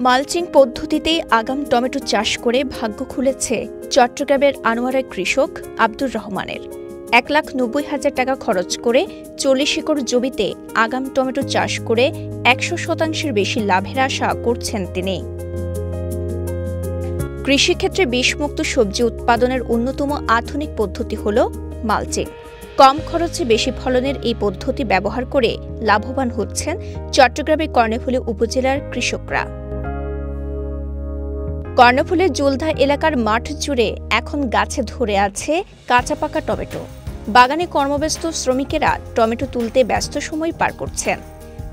Mulching পদ্ধতিতে আগাম tomato চাষ করে ভাগ্য খুলেছে চট্টগ্রামের আনোয়ারা কৃষক আব্দুর রহমানের। ১,৯০,০০০ টাকা খরচ করে ৪০ একর জমিতে আগাম টমেটো চাষ করে ১০০% বেশি লাভের আশা করছেন তিনি। কৃষিক্ষেত্রে বিষমুক্ত সবজি উৎপাদনের অন্যতম আধুনিক পদ্ধতি হল মালচিং। কম খরচে বেশি ফলনের এই পদ্ধতি ব্যবহার করে লাভবান হচ্ছেন চট্টগ্রামের কর্ণফুলী উপজেলার কৃষকরা। কর্ণফুলীর জুলধা এলাকার মাঠ জুড়ে এখন গাছে ধরে আছে কাঁচা পাকা টমেটো। বাগানে কর্মব্যস্ত শ্রমিকেরা টমেটো তুলতে ব্যস্ত সময় পার করছেন।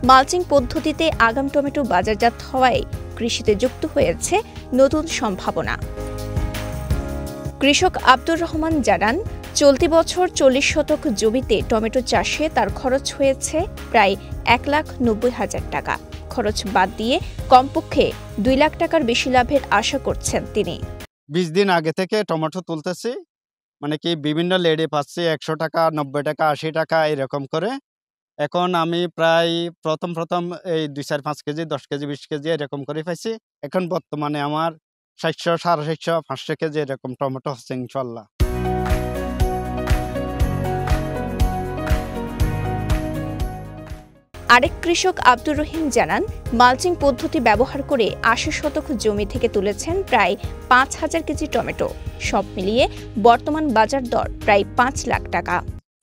মালচিং পদ্ধতিতে আগাম টমেটো বাজারজাত হওয়ায় কৃষিতে যুক্ত হয়েছে নতুন সম্ভাবনা। কৃষক আব্দুর রহমান জানান, চলতি বছর ৪০ শতক জমিতে টমেটো চাষে তার খরচ হয়েছে প্রায় ১,৯০,০০০ টাকা। খরচ বাদ দিয়ে কমপক্ষে ২ লাখ টাকার বেশি লাভের আশা করছেন তিনি। ২০ দিন আগে থেকে টমেটো তুলতেছি, মানে কি বিভিন্ন লেডে পাচ্ছি ১০০ টাকা, ৯০ টাকা, ৮০ টাকা এরকম করে। এখন আমি প্রায় প্রথম এই ২, ৪, ৫ কেজি, ১০ কেজি, ২০ কেজি এরকম করে পাইছি। এখন বর্তমানে আমার ৭০০, ৭৫০, ৫০০ কেজি এরকম টমেটো হচ্ছে ইনশাল্লাহ। আরেক কৃষক আব্দুর রহিম জানান, মালচিং পদ্ধতি ব্যবহার করে ৮০ শতক জমি থেকে তুলেছেন প্রায় ৫,০০০ কেজি টমেটো। সব মিলিয়ে বর্তমান বাজার দর প্রায় ৫ লাখ টাকা।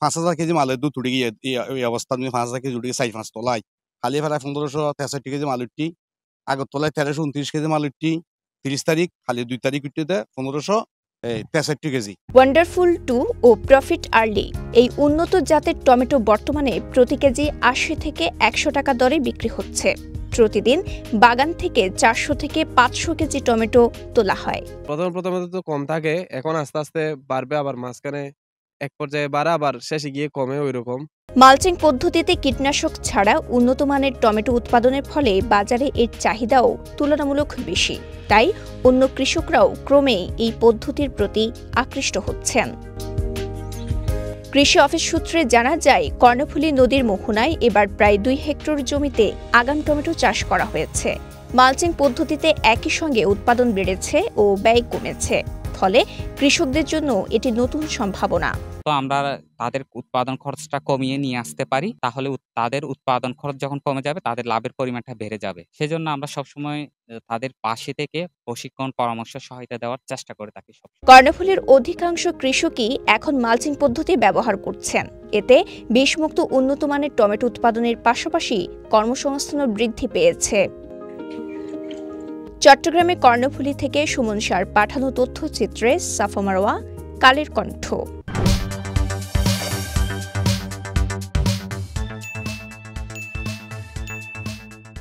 ৫,০০০ কেজি মালের দুধ উঠে গিয়ে এই অবস্থা ৫,০০০ কেজি উঠে গিয়ে ৪-৫ তলায় খালি ফেলায় ১৫৬৩ কেজি মাল উঠটি, আগর তলায় ১৩২৯ কেজি মাল উঠটি। ৩০ তারিখ খালি ২ তারিখ উঠতে দেয় ১৫৬৩ কেজি। ওয়ান্ডারফুল 2 ও প্রফিট আর্লি এই উন্নত জাতের টমেটো বর্তমানে প্রতি কেজি ৮০ থেকে ১০০ টাকা দরে বিক্রি হচ্ছে। প্রতিদিন বাগান থেকে ৪০০ থেকে ৫০০ কেজি টমেটো তোলা হয়। প্রথমে তো কম থাকে, এখন আস্তে আস্তে বাড়বে, আবার মাঝখানে এক পর্যায়ে বাড়ে, আবার শেষে গিয়ে কমে। ওইরকম মালচিং পদ্ধতিতে কীটনাশক ছাড়া উন্নত মানের টমেটো উৎপাদনের ফলে বাজারে এর চাহিদাও তুলনামূলক বেশি। তাই অন্য কৃষকরাও ক্রমেই এই পদ্ধতির প্রতি আকৃষ্ট হচ্ছেন। কৃষি অফিস সূত্রে জানা যায়, কর্ণফুলী নদীর মোহনায় এবার প্রায় ২ হেক্টর জমিতে আগাম টমেটো চাষ করা হয়েছে। মালচিং পদ্ধতিতে একই সঙ্গে উৎপাদন বেড়েছে ও ব্যয় কমেছে। ফলে কৃষকদের জন্য এটি নতুন সম্ভাবনা। তো আমরা তাদের উৎপাদন খরচটা কমিয়ে নিয়ে আসতে পারি, তাহলে তাদের উৎপাদন খরচ যখন কমে যাবে তাদের লাভের পরিমাণটা বেড়ে যাবে। সেজন্য আমরা সবসময় তাদের পাশে থেকে প্রশিক্ষণ, পরামর্শ, সহায়তা দেওয়ার চেষ্টা করে থাকি। কর্ণফুলীর অধিকাংশ কৃষকই এখন মালচিং পদ্ধতি ব্যবহার করছেন। এতে বিষমুক্ত উন্নত মানের টমেটো উৎপাদনের পাশাপাশি কর্মসংস্থানও বৃদ্ধি পেয়েছে। চট্টগ্রামে কর্ণফুলী থেকে সুমন সার পাঠানো তথ্যচিত্রে সাফা মারওয়া, কালের কণ্ঠ।